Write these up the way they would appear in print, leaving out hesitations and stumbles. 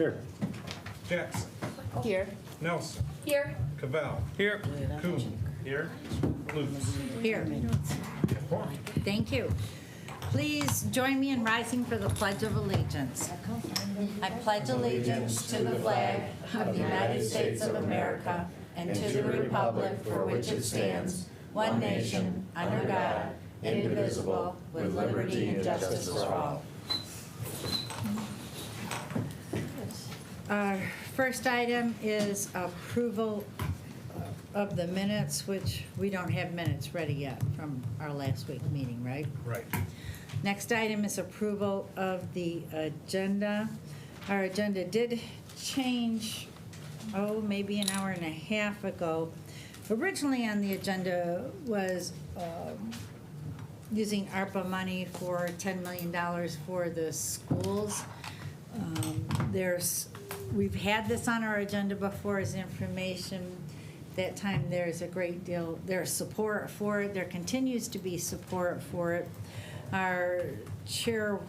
Here. Jackson. Here. Nelson. Here. Cavell. Here. Coon. Here. Luce. Here. Thank you. Please join me in rising for the Pledge of Allegiance. I pledge allegiance to the flag of the United States of America and to the republic for which it stands, one nation, under God, indivisible, with liberty and justice for all. Our first item is approval of the minutes, which we don't have minutes ready yet from our last week meeting, right? Right. Next item is approval of the agenda. Our agenda did change, maybe an hour and a half ago. Originally on the agenda was using ARPA money for $10 million for the schools. We've had this on our agenda before as information. That time there's a great deal, there's support for it. There continues to be support for it. Our chair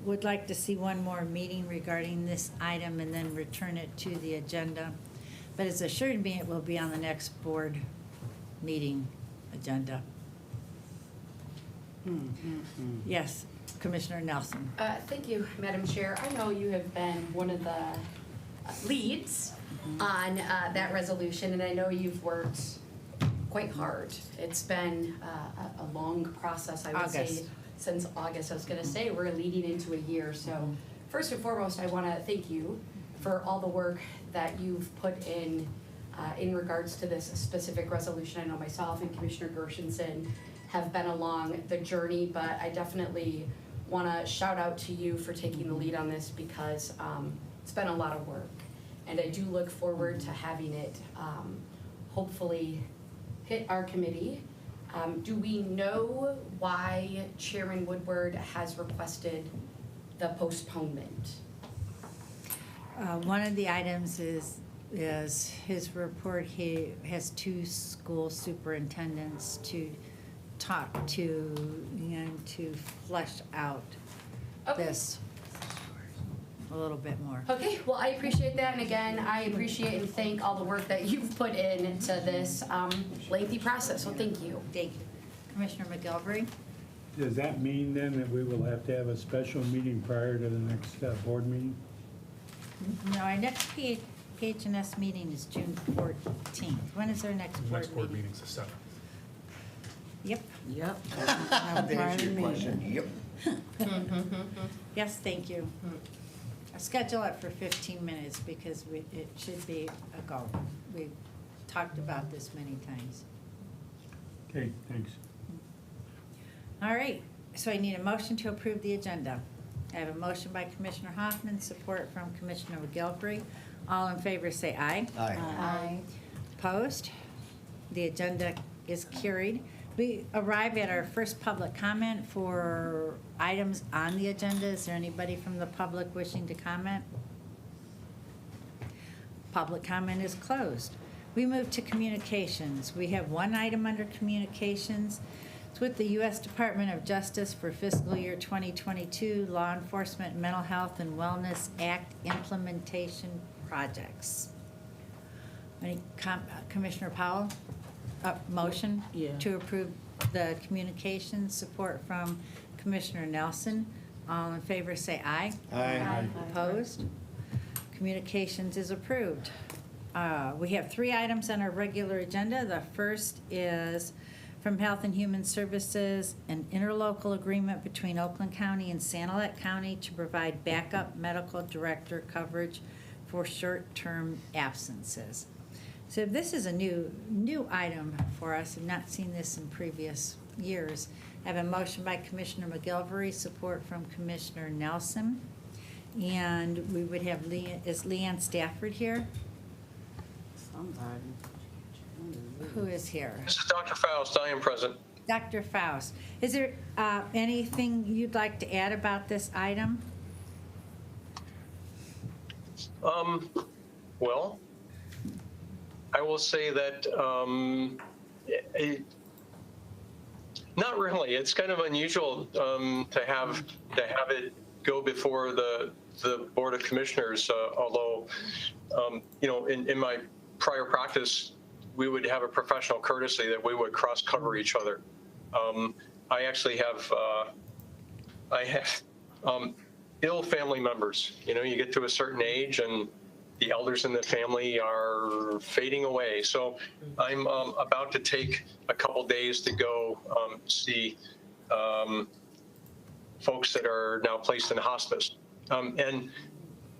would like to see one more meeting regarding this item and then return it to the agenda. But it's assured me it will be on the next board meeting agenda. Yes, Commissioner Nelson. Thank you, Madam Chair. I know you have been one of the leads on that resolution, and I know you've worked quite hard. It's been a long process, I would say, since August. I was going to say we're leading into a year. So first and foremost, I want to thank you for all the work that you've put in regards to this specific resolution. I know myself and Commissioner Gershenson have been along the journey, but I definitely want to shout out to you for taking the lead on this because it's been a lot of work. And I do look forward to having it hopefully hit our committee. Do we know why Chairman Woodward has requested the postponement? One of the items is his report. He has two school superintendents to talk to and to flesh out this a little bit more. Okay, well, I appreciate that, and again, I appreciate and thank all the work that you've put into this lengthy process, so thank you. Thank you. Commissioner McGilvery? Does that mean then that we will have to have a special meeting prior to the next board meeting? No, our next PH&S meeting is June 14th. When is our next board meeting? Next board meeting's the 7th. Yep. Yep. To answer your question, yep. Yes, thank you. I'll schedule it for 15 minutes because it should be a go. We've talked about this many times. Okay, thanks. All right, so I need a motion to approve the agenda. I have a motion by Commissioner Hoffman, support from Commissioner McGilvery. All in favor say aye. Aye. Aye. Opposed? The agenda is carried. We arrive at our first public comment for items on the agenda. Is there anybody from the public wishing to comment? Public comment is closed. We move to communications. We have one item under communications. It's with the U.S. Department of Justice for fiscal year 2022 Law Enforcement Mental Health and Wellness Act implementation projects. Any Commissioner Powell? Motion to approve the communications. Support from Commissioner Nelson. All in favor say aye. Aye. Opposed? Communications is approved. We have three items on our regular agenda. The first is from Health and Human Services, an interlocal agreement between Oakland County and Sanilac County to provide backup medical director coverage for short-term absences. So this is a new item for us. I've not seen this in previous years. I have a motion by Commissioner McGilvery, support from Commissioner Nelson. And we would have is Leanne Stafford here? Who is here? This is Dr. Faust. I am present. Dr. Faust. Is there anything you'd like to add about this item? Well, I will say that not really. It's kind of unusual to have it go before the the Board of Commissioners, although, in my prior practice, we would have a professional courtesy that we would cross-cover each other. I actually have, ill family members. You get to a certain age and the elders in the family are fading away. So I'm about to take a couple days to go see folks that are now placed in hospice. And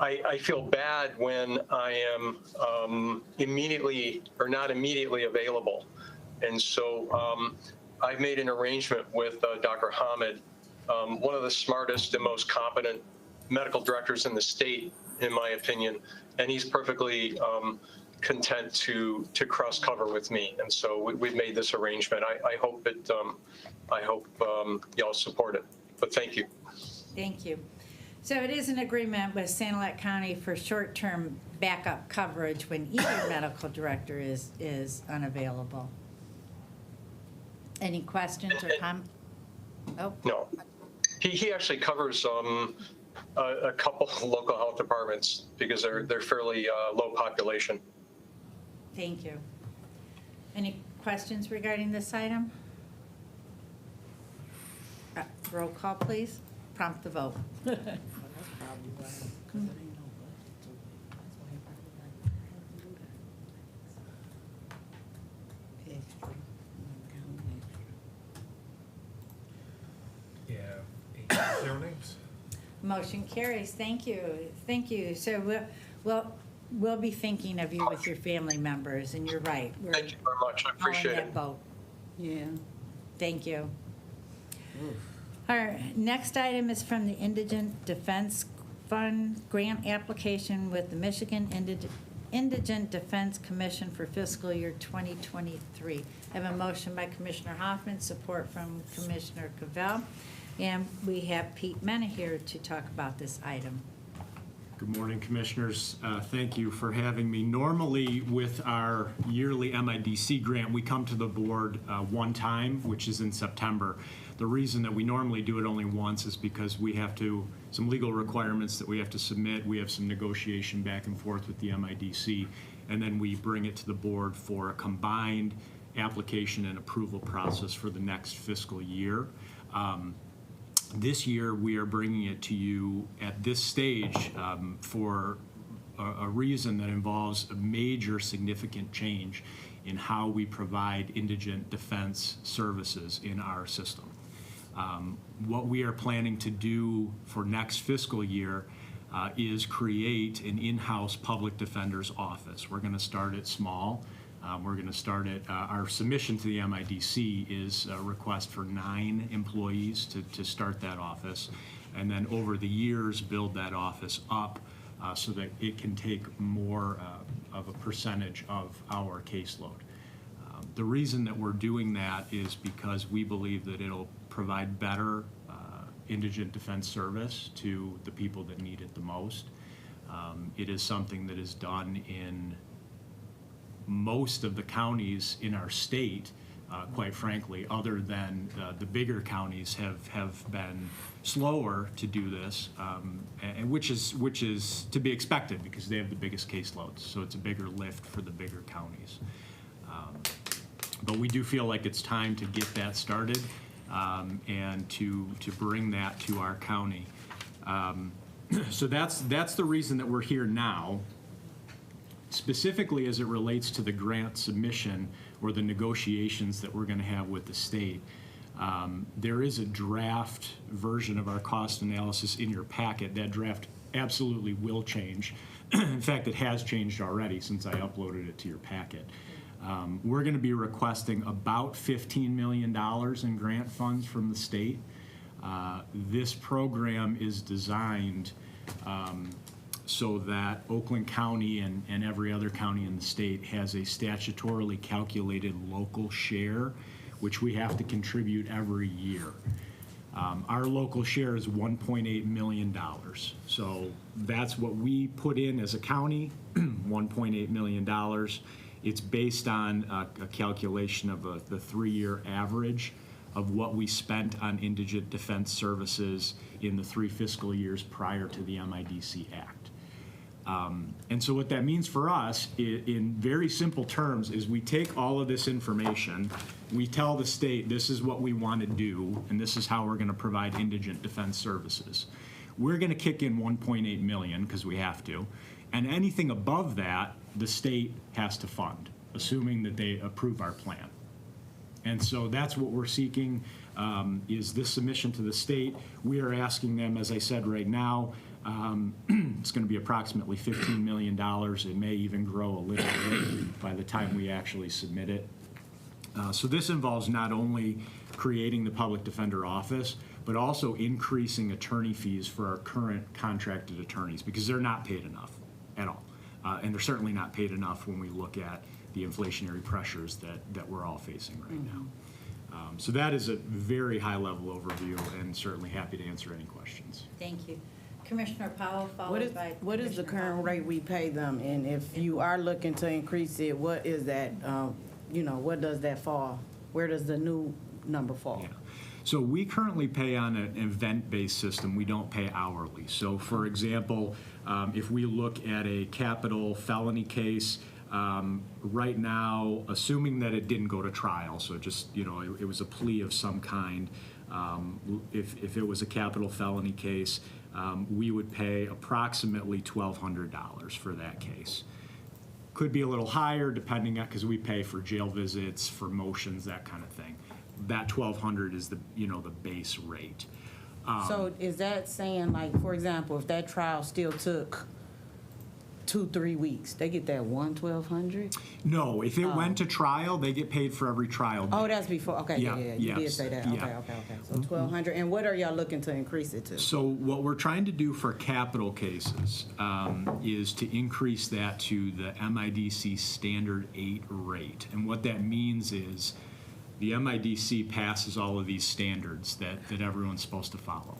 I feel bad when I am immediately or not immediately available. And so I've made an arrangement with Dr. Hamid, one of the smartest and most competent medical directors in the state, in my opinion, and he's perfectly content to cross cover with me. And so we've made this arrangement. I hope y'all support it. But thank you. Thank you. So it is an agreement with Sanilac County for short-term backup coverage when either medical director is unavailable. Any questions or comments? Oh. No. He actually covers a couple local health departments because they're fairly low population. Thank you. Any questions regarding this item? Roll call, please. Prompt the vote. Yeah, 8 names. Motion carries. Thank you. Thank you. So we'll be thinking of you with your family members, and you're right. We're Thank you very much. I all in appreciate that it. boat. Yeah. Thank you. Our next item is from the Indigent Defense Fund grant application with the Michigan Indigent Defense Commission for fiscal year 2023. I have a motion by Commissioner Hoffman, support from Commissioner Cavell, and we have Pete Mena here to talk about this item. Good morning, Commissioners. Thank you for having me. Normally, with our yearly MIDC grant, we come to the board one time, which is in September. The reason that we normally do it only once is because we have some legal requirements that we have to submit. We have some negotiation back and forth with the MIDC, and then we bring it to the board for a combined application and approval process for the next fiscal year. This year, we are bringing it to you at this stage for a reason that involves a major significant change in how we provide indigent defense services in our system. What we are planning to do for next fiscal year is create an in-house public defender's office. We're going to start it small. We're going to start it, our submission to the MIDC is a request for 9 employees to start that office, and then over the years build that office up so that it can take more of a percentage of our caseload. The reason that we're doing that is because we believe that it'll provide better indigent defense service to the people that need it the most. It is something that is done in most of the counties in our state, quite frankly, other than the bigger counties have been slower to do this, and which is to be expected because they have the biggest caseloads. So it's a bigger lift for the bigger counties. But we do feel like it's time to get that started and to bring that to our county. So that's the reason that we're here now. Specifically as it relates to the grant submission or the negotiations that we're going to have with the state, there is a draft version of our cost analysis in your packet. That draft absolutely will change. In fact, it has changed already since I uploaded it to your packet. We're going to be requesting about $15 million in grant funds from the state. This program is designed so that Oakland County and every other county in the state has a statutorily calculated local share, which we have to contribute every year. Our local share is $1.8 million. So that's what we put in as a county, $1.8 million. It's based on a calculation of the 3-year average of what we spent on indigent defense services in the 3 fiscal years prior to the MIDC Act. And so what that means for us, in very simple terms, is we take all of this information, we tell the state this is what we want to do, and this is how we're going to provide indigent defense services. We're going to kick in 1.8 million because we have to, and anything above that, the state has to fund, assuming that they approve our plan. And so that's what we're seeking, is this submission to the state. We are asking them, as I said right now, it's going to be approximately $15 million. It may even grow a little bit by the time we actually submit it. So this involves not only creating the public defender office, but also increasing attorney fees for our current contracted attorneys, because they're not paid enough at all. And they're certainly not paid enough when we look at the inflationary pressures that we're all facing right now. So that is a very high-level overview, and certainly happy to answer any questions. Thank you. Commissioner Powell, What is, followed by what is the Commissioner current Hoffman. rate we pay them? And if you are looking to increase it, what is that, what does that fall? Where does the new number fall? Yeah. So we currently pay on an event-based system. We don't pay hourly. So for example, if we look at a capital felony case, right now, assuming that it didn't go to trial, so just, it was a plea of some kind, if it was a capital felony case, we would pay approximately $1,200 for that case. Could be a little higher depending on, because we pay for jail visits, for motions, that kind of thing. That $1,200 is the base rate. So is that saying, like, for example, if that trial still took 2-3 weeks, they get that $1,200? No, if it went to trial, they get paid for every trial. Oh, that's before, okay, Yeah, yeah, you did yes, say that, yeah. okay. So 1,200, and what are y'all looking to increase it to? So what we're trying to do for capital cases is to increase that to the MIDC Standard 8 rate. And what that means is the MIDC passes all of these standards that everyone's supposed to follow.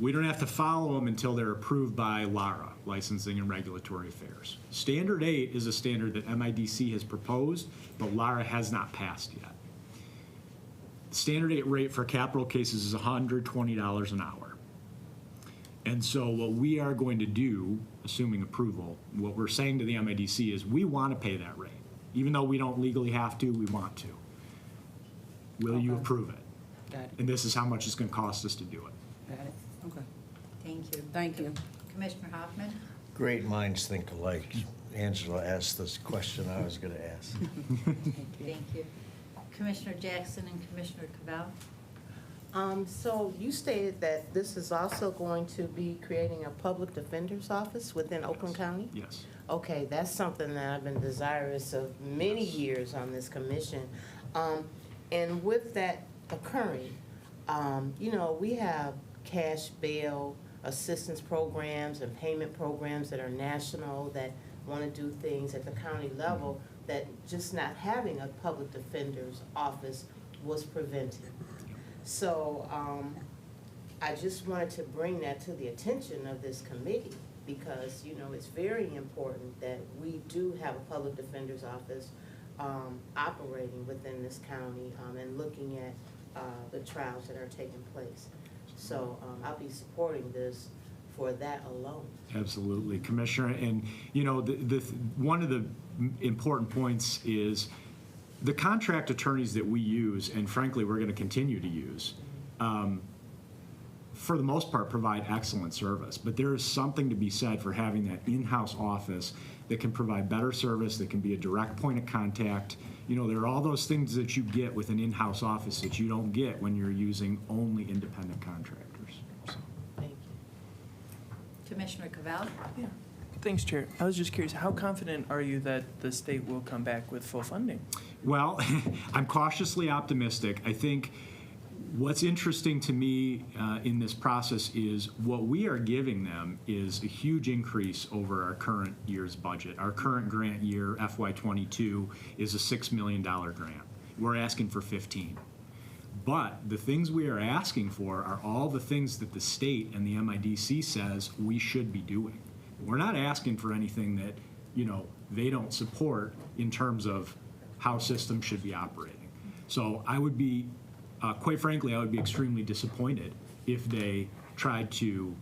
We don't have to follow them until they're approved by LARA, Licensing and Regulatory Affairs. Standard 8 is a standard that MIDC has proposed, but LARA has not passed yet. Standard 8 rate for capital cases is $120 an hour. And so what we are going to do, assuming approval, what we're saying to the MIDC is we want to pay that rate. Even though we don't legally have to, we want to. Will you Okay. approve it? Got it, And this is how much it's going to cost us to do it. got it, okay, Thank you. thank you. Commissioner Hoffman? Great minds think alike. Angela asked this question I was going to ask. Thank you. Commissioner Jackson and Commissioner Cavell? So you stated that this is also going to be creating a public defender's office within Oakland County? Yes. Okay, that's something that I've been desirous of many years on this commission. And with that occurring, we have cash bail assistance programs and payment programs that are national that want to do things at the county level that just not having a public defender's office was preventing. So I just wanted to bring that to the attention of this committee because, it's very important that we do have a public defender's office operating within this county and looking at the trials that are taking place. So I'll be supporting this for that alone. Absolutely, Commissioner. And, one of the important points is the contract attorneys that we use, and frankly, we're going to continue to use, for the most part, provide excellent service. But there is something to be said for having that in-house office that can provide better service, that can be a direct point of contact. There are all those things that you get with an in-house office that you don't get when you're using only independent contractors. So. Thank you. Commissioner Cavell? Yeah. Thanks, Chair. I was just curious, how confident are you that the state will come back with full funding? Well, I'm cautiously optimistic. I think what's interesting to me in this process is what we are giving them is a huge increase over our current year's budget. Our current grant year, FY22, is a $6 million grant. We're asking for 15. But the things we are asking for are all the things that the state and the MIDC says we should be doing. We're not asking for anything that, they don't support in terms of how systems should be operating. So I would be quite frankly, I would be extremely disappointed if they tried to,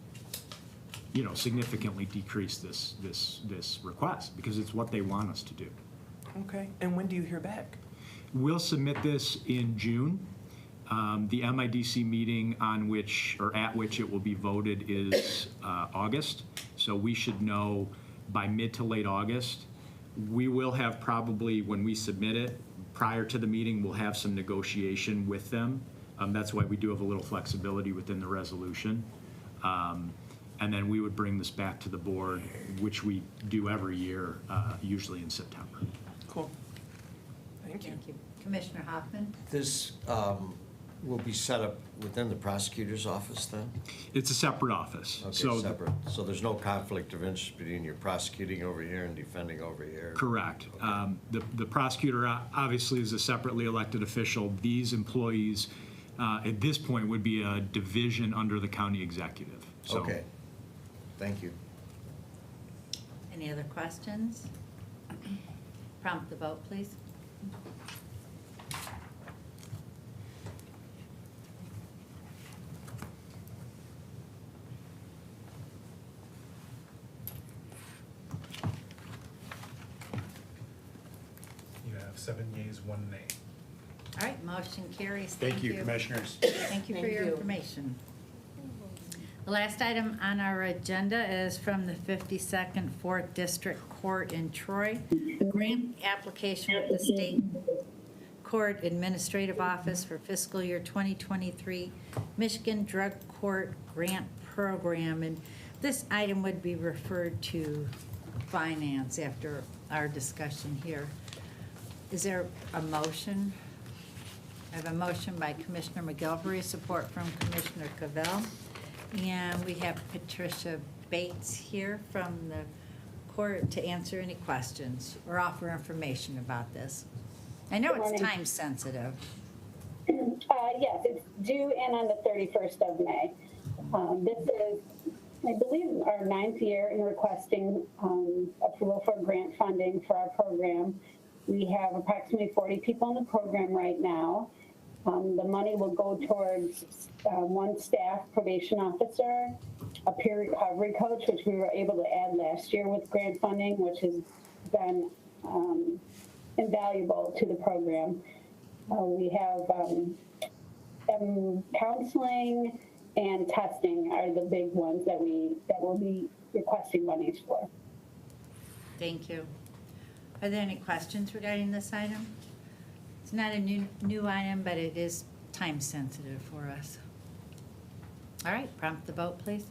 significantly decrease this request, because it's what they want us to do. Okay, and when do you hear back? We'll submit this in June. The MIDC meeting at which it will be voted is August, so we should know by mid to late August. We will have probably, when we submit it, prior to the meeting, we'll have some negotiation with them. That's why we do have a little flexibility within the resolution. And then we would bring this back to the board, which we do every year, usually in September. Cool. Thank you. Thank you. Commissioner Hoffman? This will be set up within the prosecutor's office then? It's a separate office. Okay, separate. So there's no conflict of interest between your prosecuting over here and defending over here? Correct. Okay. The prosecutor obviously is a separately elected official. These employees, at this point, would be a division under the county executive. So, Okay, thank you. Any other questions? Prompt the vote, please. You have 7 yeas, 1 nay. All right, motion carries. Thank you, Commissioners. Thank you for Thank your you. information. The last item on our agenda is from the 52nd 4th District Court in Troy. Grant application with the State Court Administrative Office for fiscal year 2023 Michigan Drug Court Grant Program. And this item would be referred to Finance after our discussion here. Is there a motion? I have a motion by Commissioner McGilvery, support from Commissioner Cavell. And we have Patricia Bates here from the court to answer any questions or offer information about this. I know it's time sensitive. Yes, it's due in on the 31st of May. This is, I believe, our 9th year in requesting approval for grant funding for our program. We have approximately 40 people in the program right now. The money will go towards one staff probation officer, a peer recovery coach, which we were able to add last year with grant funding, which has been invaluable to the program. We have counseling and testing are the big ones that we'll be requesting monies for. Thank you. Are there any questions regarding this item? It's not a new item, but it is time sensitive for us. All right, prompt the vote, please.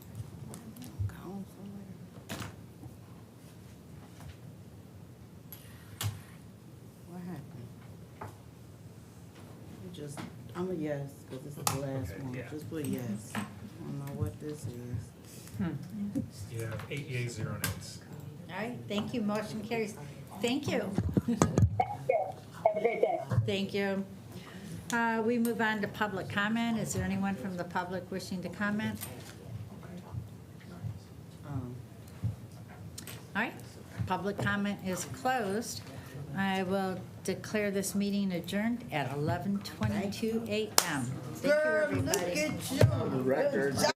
What happened? I'm a yes, because this is the last one. yeah. Just put yes. I don't know what this is. You have 8 yeas, 0 nays. All right, thank you. Motion carries. Thank you. Have a great day. Thank you. We move on to public comment. Is there anyone from the public wishing to comment? All right, public comment is closed. I will declare this meeting adjourned at 11:22 a.m. Thank you, everybody. Look at you. Good job.